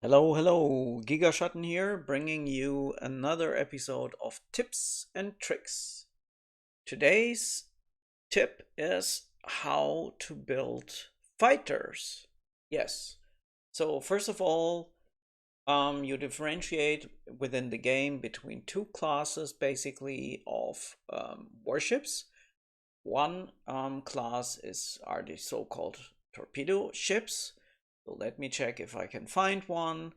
Hello, hello, Gigaschatten here, bringing you another episode of Tips and Tricks. Today's tip is how to build fighters. Yes, so first of all, you differentiate within the game between two classes basically of warships. One class are the so-called torpedo ships. So let me check if I can find one.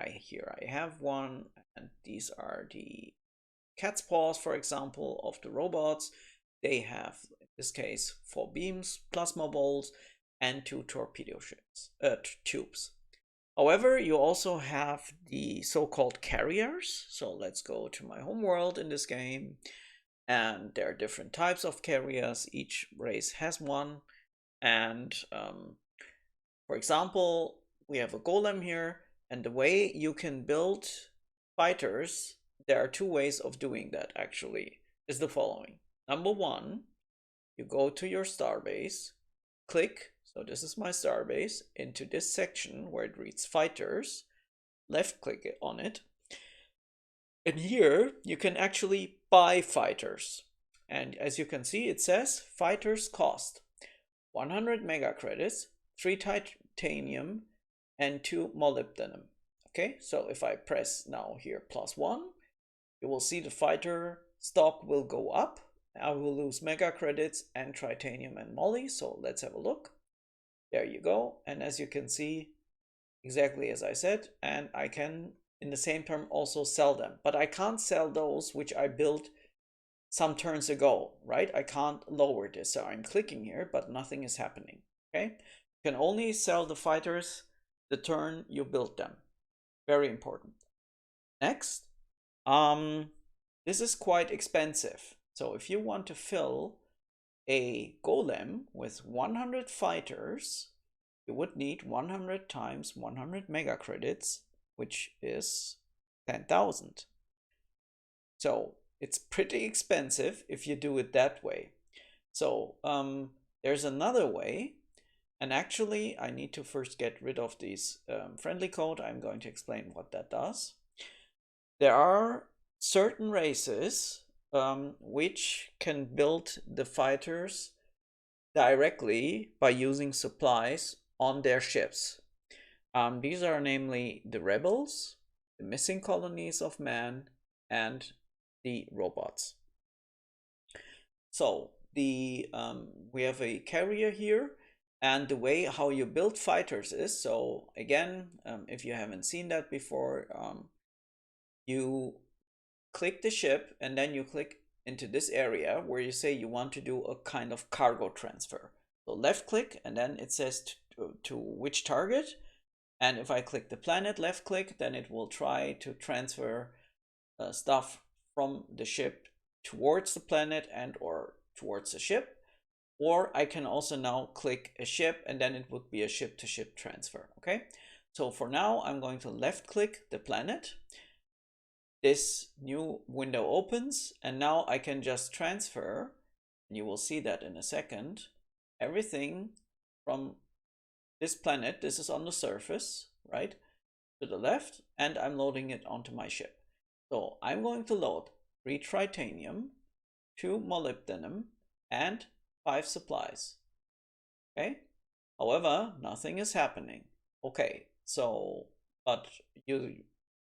Here I have one, and these are the cat's paws, for example, of the robots. They have, in this case, 4 beams, plasma balls, and 2 torpedo tubes. However, you also have the so-called carriers. So let's go to my home world in this game. And there are different types of carriers. Each race has one. And for example, we have a golem here. And the way you can build fighters, there are two ways of doing that actually, is the following. Number one, you go to your starbase, click, so this is my starbase, into this section where it reads fighters, left click on it, and here you can actually buy fighters. And as you can see, it says fighters cost 100 mega credits, 3 titanium, and 2 molybdenum. Okay, so if I press now here +1, you will see the fighter stock will go up. I will lose mega credits and titanium and moly. So let's have a look. There you go. And as you can see, exactly as I said, and I can in the same term also sell them, but I can't sell those which I built some turns ago, right? I can't lower this. So I'm clicking here, but nothing is happening. Okay, you can only sell the fighters the turn you build them. Very important. Next, this is quite expensive. So if you want to fill a golem with 100 fighters, you would need 100 times 100 mega credits, which is 10,000. So it's pretty expensive if you do it that way. So there's another way. And actually, I need to first get rid of these friendly code. I'm going to explain what that does. There are certain races which can build the fighters directly by using supplies on their ships. These are namely the rebels, the missing colonies of man, and the robots. So we have a carrier here. And the way how you build fighters is, so again, if you haven't seen that before, you click the ship and then you click into this area where you say you want to do a kind of cargo transfer. So left click and then it says to which target. And if I click the planet, left click, then it will try to transfer stuff from the ship towards the planet and or towards the ship. Or I can also now click a ship and then it would be a ship-to-ship transfer, okay? So for now, I'm going to left-click the planet. This new window opens and now I can just transfer, and you will see that in a second, everything from this planet, this is on the surface, right, to the left, and I'm loading it onto my ship. So I'm going to load 3 titanium, 2 molybdenum, and 5 supplies. Okay, however, nothing is happening. Okay, so but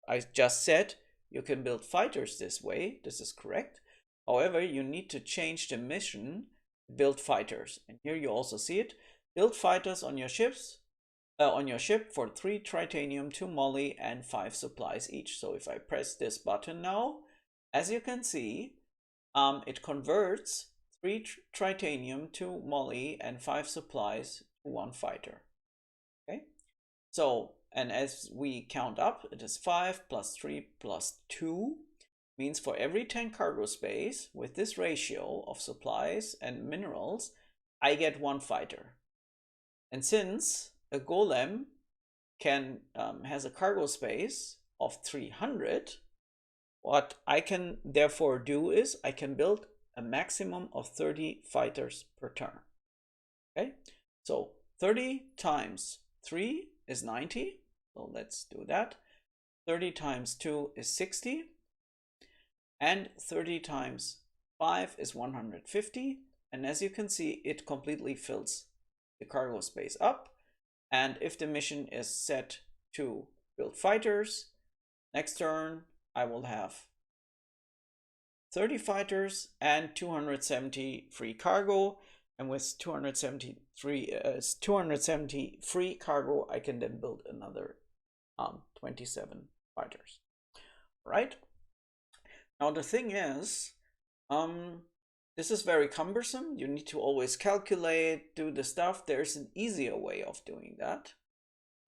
I just said you can build fighters this way. This is correct. However, you need to change the mission, build fighters, and here you also see it. Build fighters on your ships, on your ship for 3 titanium, 2 moly, and 5 supplies each. So if I press this button now, as you can see, it converts 3 titanium, 2 moly, and 5 supplies to 1 fighter. Okay, so and as we count up, it is 5 plus 3 plus 2 means for every 10 cargo space with this ratio of supplies and minerals, I get 1 fighter. And since a golem has a cargo space of 300, what I can therefore do is I can build a maximum of 30 fighters per turn. Okay, so 30 times 3 is 90. So let's do that. 30 times 2 is 60. And 30 times 5 is 150. And as you can see, it completely fills the cargo space up. And if the mission is set to build fighters, next turn I will have 30 fighters and 270 free cargo. And with 270 free cargo, I can then build another 27 fighters. Right? Now the thing is, this is very cumbersome. You need to always calculate, do the stuff. There's an easier way of doing that.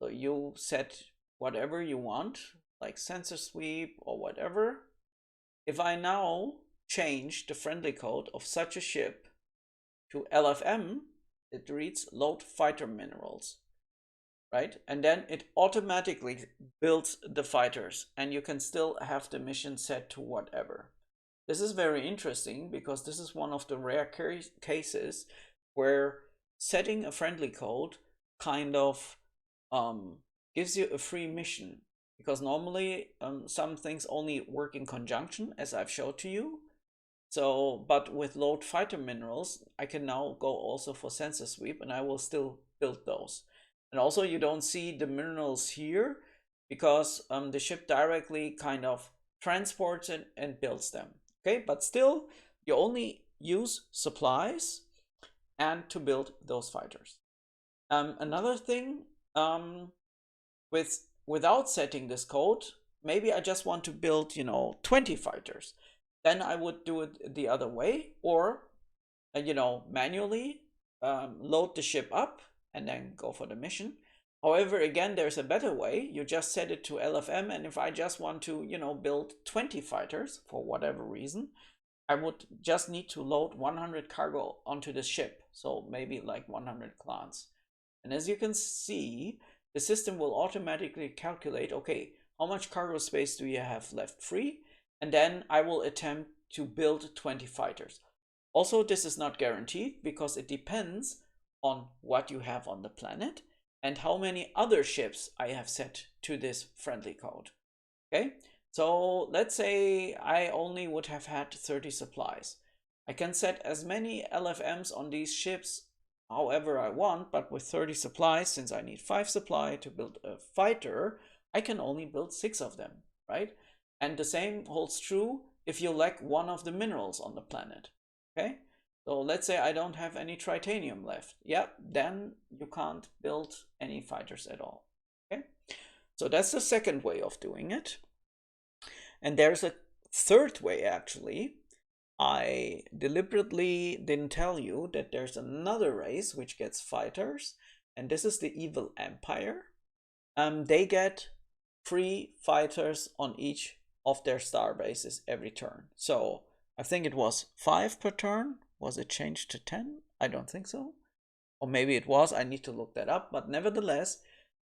So you set whatever you want, like sensor sweep or whatever. If I now change the friendly code of such a ship to LFM, it reads load fighter minerals, right? And then it automatically builds the fighters, and you can still have the mission set to whatever. This is very interesting because this is one of the rare cases where setting a friendly code kind of gives you a free mission, because normally some things only work in conjunction, as I've showed to you. So, but with load fighter minerals, I can now go also for sensor sweep, and I will still build those. And also you don't see the minerals here because the ship directly kind of transports it and builds them. Okay, but still you only use supplies and to build those fighters. Another thing, without setting this code, maybe I just want to build, 20 fighters. Then I would do it the other way, or manually load the ship up and then go for the mission. However, again, there's a better way. You just set it to LFM, and if I just want to, build 20 fighters for whatever reason, I would just need to load 100 cargo onto the ship. So maybe like 100 clans. And as you can see, the system will automatically calculate, okay, how much cargo space do you have left free? And then I will attempt to build 20 fighters. Also, this is not guaranteed because it depends on what you have on the planet and how many other ships I have set to this friendly code. Okay, so let's say I only would have had 30 supplies. I can set as many LFMs on these ships however I want, but with 30 supplies, since I need 5 supply to build a fighter, I can only build 6 of them, right? And the same holds true if you lack one of the minerals on the planet. Okay, so let's say I don't have any titanium left. Yep, then you can't build any fighters at all. Okay, so that's the second way of doing it. And there's a third way, actually. I deliberately didn't tell you that there's another race which gets fighters, and this is the Evil Empire. They get 3 fighters on each of their star bases every turn. So I think it was 5 per turn. Was it changed to 10? I don't think so. Or maybe it was. I need to look that up. But nevertheless,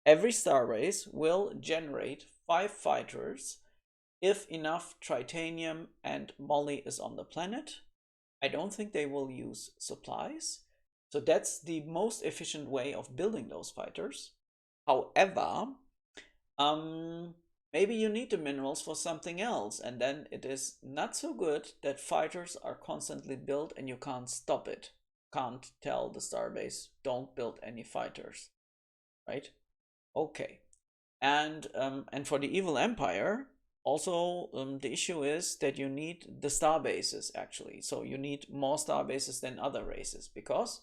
every star base will generate 5 fighters if enough titanium and moly is on the planet. I don't think they will use supplies. So that's the most efficient way of building those fighters. However, maybe you need the minerals for something else, and then it is not so good that fighters are constantly built and you can't stop it. Can't tell the starbase, don't build any fighters, right? Okay, and for the Evil Empire, also the issue is that you need the starbases actually. So you need more starbases than other races, because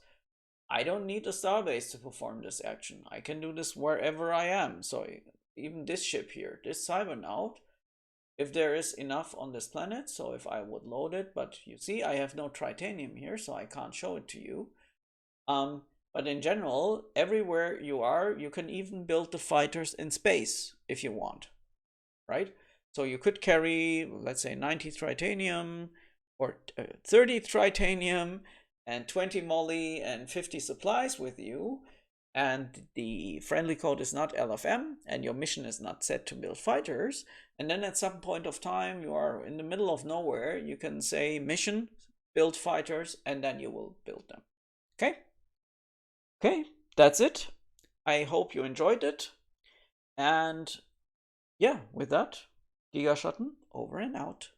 I don't need a starbase to perform this action. I can do this wherever I am. So even this ship here, this Cybernaut, if there is enough on this planet, so if I would load it, but you see I have no titanium here, so I can't show it to you. But in general, everywhere you are, you can even build the fighters in space if you want, right? So you could carry, let's say, 90 titanium or 30 titanium and 20 moly and 50 supplies with you, and the friendly code is not LFM, and your mission is not set to build fighters, and then at some point of time you are in the middle of nowhere, you can say mission, build fighters, and then you will build them. Okay, that's it. I hope you enjoyed it. And yeah, with that, Gigaschatten over and out.